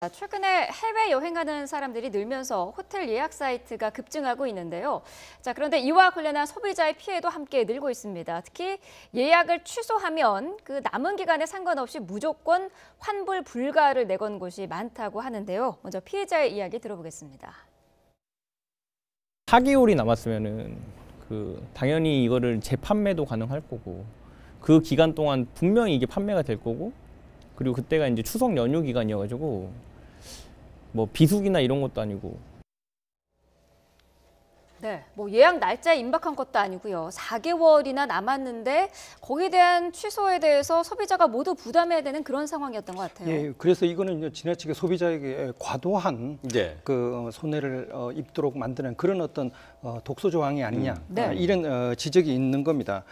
최근에 해외여행하는 사람들이 늘면서 호텔 예약 사이트가 급증하고 있는데요. 그런데 이와 관련한 소비자의 피해도 함께 늘고 있습니다. 특히 예약을 취소하면 그 남은 기간에 상관없이 무조건 환불 불가를 내건 곳이 많다고 하는데요. 먼저 피해자의 이야기 들어보겠습니다. 4개월이 남았으면은 당연히 이거를 재판매도 가능할 거고 그 기간 동안 분명히 이게 판매가 될 거고 그리고 그때가 이제 추석 연휴 기간이어가지고 뭐 비수기나 이런 것도 아니고. 네, 예약 날짜에 임박한 것도 아니고요. 4개월이나 남았는데 거기에 대한 취소에 대해서 소비자가 모두 부담해야 되는 그런 상황이었던 것 같아요. 예, 그래서 이거는 지나치게 소비자에게 과도한 손해를 입도록 만드는 그런 어떤 독소 조항이 아니냐 이런 지적이 있는 겁니다.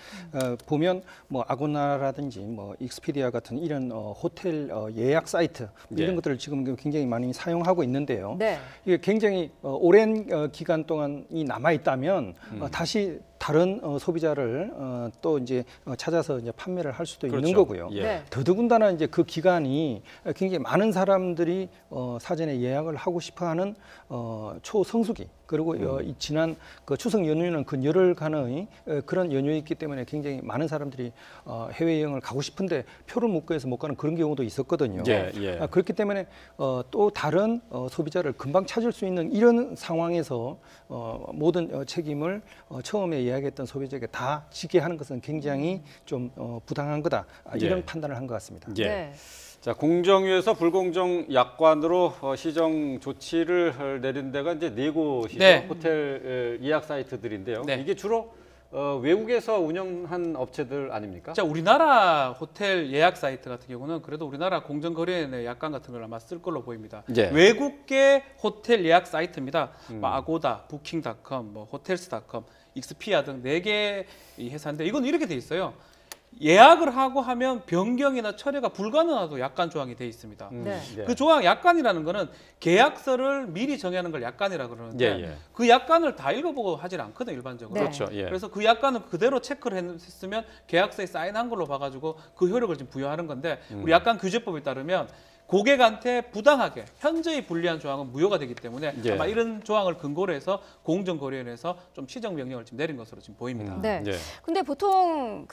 보면 아고나라든지 익스피디아 같은 이런 호텔 예약 사이트 이런 것들을 지금 굉장히 많이 사용하고 있는데요. 이게 굉장히 오랜 기간 동안이 남아 있다면 다시 다른 소비자를 또 이제 찾아서 이제 판매를 할 수도 있는 거고요. 더더군다나 이제 그 기간이 굉장히 많은 사람들이 사전에 예약을 하고 싶어하는 초성수기 그리고 이 지난 그 추석 연휴는 그 열흘간의 그런 연휴였기 때문에 굉장히 많은 사람들이 해외 여행을 가고 싶은데 표를 못 구해서 못 가는 그런 경우도 있었거든요. 그렇기 때문에 또 다른 소비자를 금방 찾을 수 있는 이런 상황에서 모든 책임을 처음에 예약했던 소비자에게 다 지게 하는 것은 굉장히 좀 부당한 거다 이런 판단을 한 것 같습니다. 자, 공정위에서 불공정 약관으로 시정 조치를 내린 데가 이제 4곳이죠. 호텔 예약 사이트들인데요. 이게 주로 외국에서 운영한 업체들 아닙니까? 자, 우리나라 호텔 예약 사이트 같은 경우는 그래도 우리나라 공정거래위원회 약관 같은 걸 아마 쓸 걸로 보입니다. 외국계 호텔 예약 사이트입니다. 아고다, 부킹닷컴, 호텔스닷컴, 익스피아 등 4개 회사인데 이건 이렇게 돼 있어요. 예약을 하고 하면 변경이나 철회가 불가능하도 약관 조항이 돼 있습니다. 그 조항 약관이라는 거는 계약서를 미리 정하는 걸 약관이라 그러는데 그 약관을 다 읽어보고 하질 않거든요, 일반적으로. 그래서 그 약관을 그대로 체크를 했으면 계약서에 사인한 걸로 봐가지고 그 효력을 지금 부여하는 건데 우리 약관 규제법에 따르면 고객한테 부당하게 현저히 불리한 조항은 무효가 되기 때문에 아마 이런 조항을 근거로 해서 공정거래위원회에서 좀 시정 명령을 지금 내린 것으로 지금 보입니다. 근데 보통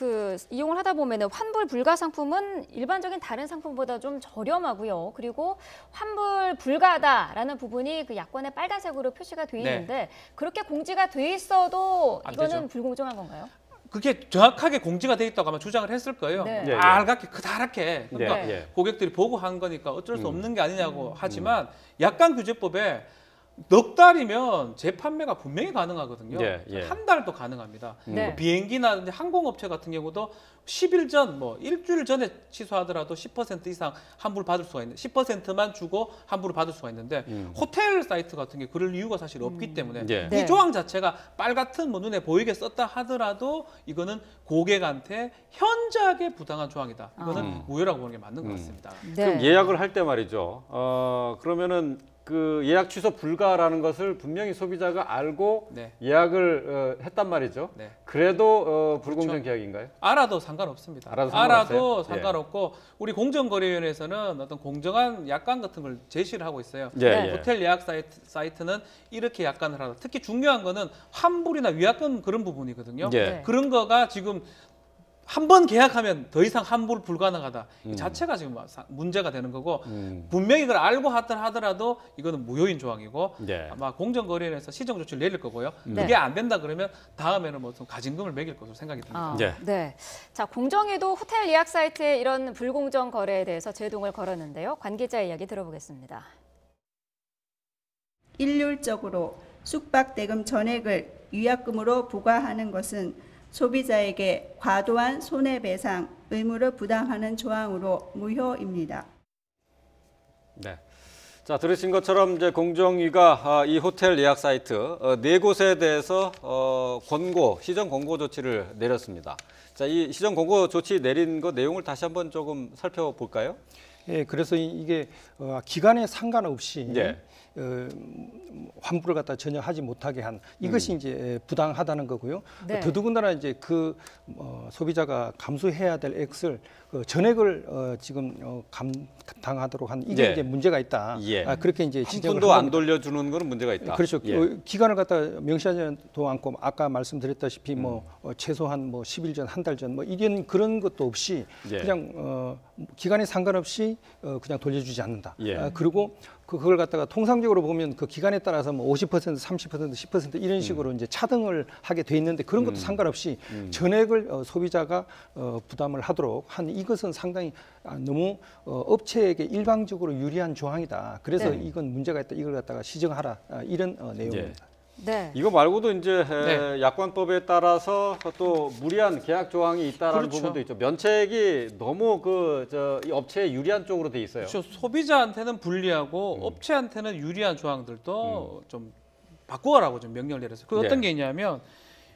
이용을 하다 보면 환불 불가 상품은 일반적인 다른 상품보다 좀 저렴하고요. 그리고 환불 불가다라는 부분이 그 약관에 빨간색으로 표시가 돼 있는데 그렇게 공지가 돼 있어도 이거는 불공정한 건가요? 그게 정확하게 공지가 돼 있다고 아마 주장을 했을 거예요. 알갛게 크다랗게 그러니까 고객들이 보고 한 거니까 어쩔 수 없는 게 아니냐고 하지만 약관 규제법에 넉 달이면 재판매가 분명히 가능하거든요. 한 달도 가능합니다. 비행기나 항공업체 같은 경우도 10일 전, 일주일 전에 취소하더라도 10% 이상 환불 받을 수가 있는, 10%만 주고 환불을 받을 수가 있는데 호텔 사이트 같은 게 그럴 이유가 사실 없기 때문에 이 조항 자체가 빨갛든 눈에 보이게 썼다 하더라도 이거는 고객한테 현저하게 부당한 조항이다. 이거는 무효라고 보는 게 맞는 것 같습니다. 그럼 예약을 할 때 말이죠. 그러면은 그 예약 취소 불가라는 것을 분명히 소비자가 알고 예약을 했단 말이죠. 그래도 불공정 계약인가요? 알아도 상관없습니다. 알아도 상관없고 우리 공정거래위원회에서는 어떤 공정한 약관 같은 걸 제시를 하고 있어요. 호텔 예약 사이트는 이렇게 약관을 하라. 특히 중요한 거는 환불이나 위약금 그런 부분이거든요. 그런 거가 지금 한 번 계약하면 더 이상 환불 불가능하다. 이 자체가 지금 문제가 되는 거고 분명히 이걸 알고 하더라도 이거는 무효인 조항이고 아마 공정거래위원회에서 시정 조치를 내릴 거고요. 그게 안 된다 그러면 다음에는 좀 가징금을 매길 것으로 생각이 듭니다. 자, 공정위도 호텔 예약 사이트의 이런 불공정 거래에 대해서 제동을 걸었는데요. 관계자의 이야기 들어보겠습니다. 일률적으로 숙박대금 전액을 위약금으로 부과하는 것은 소비자에게 과도한 손해배상 의무를 부담하는 조항으로 무효입니다. 자, 들으신 것처럼 이제 공정위가 이 호텔 예약 사이트 4곳에 대해서 시정 권고 조치를 내렸습니다. 자, 이 시정 권고 조치 내린 거 내용을 다시 한번 조금 살펴볼까요? 예, 그래서 이게 기간에 상관없이 예. 환불을 갖다 전혀 하지 못하게 한 이것이 이제 부당하다는 거고요. 네. 더더군다나 이제 그 소비자가 감수해야 될 액을 전액을 지금 감당하도록 한 이게 예. 이제 문제가 있다. 예. 그렇게 이제 한 지적을 푼도 한 안 겁니다. 돌려주는 거는 문제가 있다. 그렇죠. 예. 기간을 갖다 명시하지도 않고 아까 말씀드렸다시피 뭐 최소한 뭐 10일 전, 한 달 전 뭐 이런 그런 것도 없이 예. 그냥 기간에 상관없이 그냥 돌려주지 않는다. 예. 그리고 그걸 갖다가 통상적으로 보면 그 기간에 따라서 뭐 50%, 30%, 10% 이런 식으로 이제 차등을 하게 돼 있는데 그런 것도 상관없이 전액을 소비자가 부담을 하도록 한 이것은 상당히 너무 업체에게 일방적으로 유리한 조항이다. 그래서 네. 이건 문제가 있다. 이걸 갖다가 시정하라. 이런 내용입니다. 네. 이거 말고도 이제 네. 약관법에 따라서 또 무리한 계약 조항이 있다라는 그렇죠. 부분도 있죠. 면책이 너무 이 업체에 유리한 쪽으로 돼 있어요. 그렇죠. 소비자한테는 불리하고 업체한테는 유리한 조항들도 좀 바꾸라고 좀 명령을 내렸어요. 그 어떤 예. 게 있냐면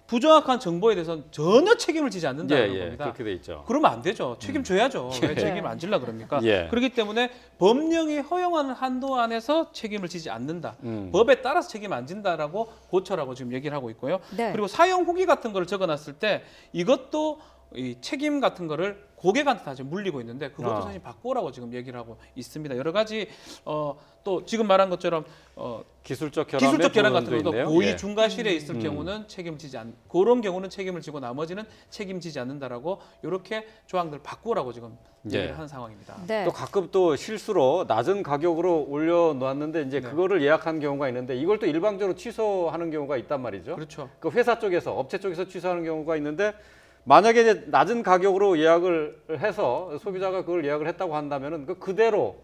부정확한 정보에 대해서는 전혀 책임을 지지 않는다는 겁니다. 그렇게 돼 있죠. 그러면 안 되죠. 책임져야죠. 왜 책임 안 질라 그럽니까? 예. 그렇기 때문에 법령이 허용하는 한도 안에서 책임을 지지 않는다. 법에 따라서 책임 안 진다라고 고쳐라고 지금 얘기를 하고 있고요. 네. 그리고 사용 후기 같은 거를 적어놨을 때 이것도 이 책임 같은 거를 고객한테 다시 물리고 있는데 그것도 사실 바꾸라고 지금 얘기를 하고 있습니다. 여러 가지 또 지금 말한 것처럼 기술적 결함 같은 것도 있네요. 고의 예. 중과실에 있을 경우는 책임지지 않 그런 경우는 책임을 지고 나머지는 책임지지 않는다라고 이렇게 조항들 바꾸라고 지금 얘기를 하는 상황입니다. 네. 또 가끔 또 실수로 낮은 가격으로 올려놓았는데 이제 그거를 예약한 경우가 있는데 이걸 또 일방적으로 취소하는 경우가 있단 말이죠. 그렇죠. 그 회사 쪽에서 업체 쪽에서 취소하는 경우가 있는데 만약에 이제 낮은 가격으로 예약을 해서 소비자가 그걸 예약을 했다고 한다면은 그대로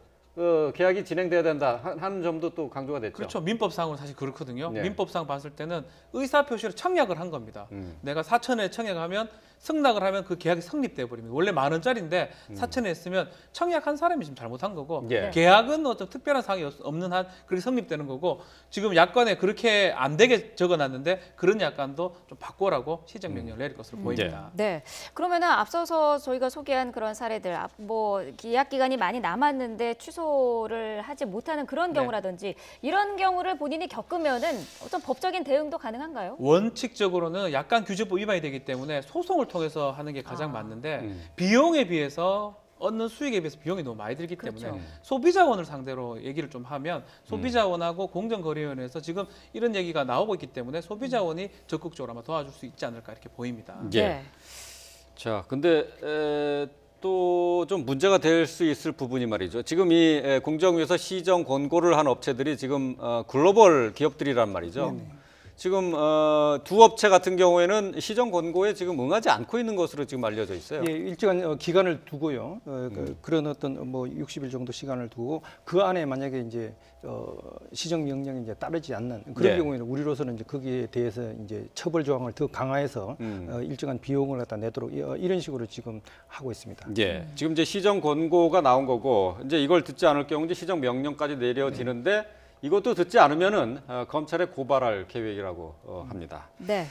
계약이 진행돼야 된다 하는 점도 또 강조가 됐죠. 그렇죠. 민법상으로 사실 그렇거든요. 네. 민법상 봤을 때는 의사표시로 청약을 한 겁니다. 내가 4천에 청약하면 승낙을 하면 그 계약이 성립돼 버립니다. 원래 10,000원짜리인데 4천에 했으면 청약한 사람이 지금 잘못한 거고 예. 계약은 어떤 특별한 사항이 없는 한 그렇게 성립되는 거고 지금 약관에 그렇게 안 되게 적어놨는데 그런 약관도 좀 바꾸라고 시정 명령을 내릴 것으로 보입니다. 네. 그러면은 앞서서 저희가 소개한 그런 사례들, 뭐 계약 기간이 많이 남았는데 취소를 하지 못하는 그런 네. 경우라든지 이런 경우를 본인이 겪으면은 어떤 법적인 대응도 가능한가요? 원칙적으로는 약관 규제법 위반이 되기 때문에 소송을 통해서 하는 게 가장 맞는데 비용에 비해서 얻는 수익에 비해서 비용이 너무 많이 들기 때문에 그렇죠. 소비자원을 상대로 얘기를 좀 하면 소비자원하고 공정거래위원회에서 지금 이런 얘기가 나오고 있기 때문에 소비자원이 적극적으로 아마 도와줄 수 있지 않을까 이렇게 보입니다. 예. 네. 자, 근데 또 좀 문제가 될 수 있을 부분이 말이죠. 지금 이 공정위에서 시정 권고를 한 업체들이 지금 글로벌 기업들이란 말이죠. 지금 두 업체 같은 경우에는 시정 권고에 지금 응하지 않고 있는 것으로 지금 알려져 있어요. 예, 일정한 기간을 두고요. 그런 어떤 뭐 60일 정도 시간을 두고 그 안에 만약에 이제 시정 명령이 이제 따르지 않는 그런 네. 경우에는 우리로서는 이제 거기에 대해서 이제 처벌 조항을 더 강화해서 일정한 비용을 갖다 내도록 이런 식으로 지금 하고 있습니다. 예. 지금 이제 시정 권고가 나온 거고 이제 이걸 듣지 않을 경우 이제 시정 명령까지 내려지는데 이것도 듣지 않으면은 검찰에 고발할 계획이라고 합니다. 네.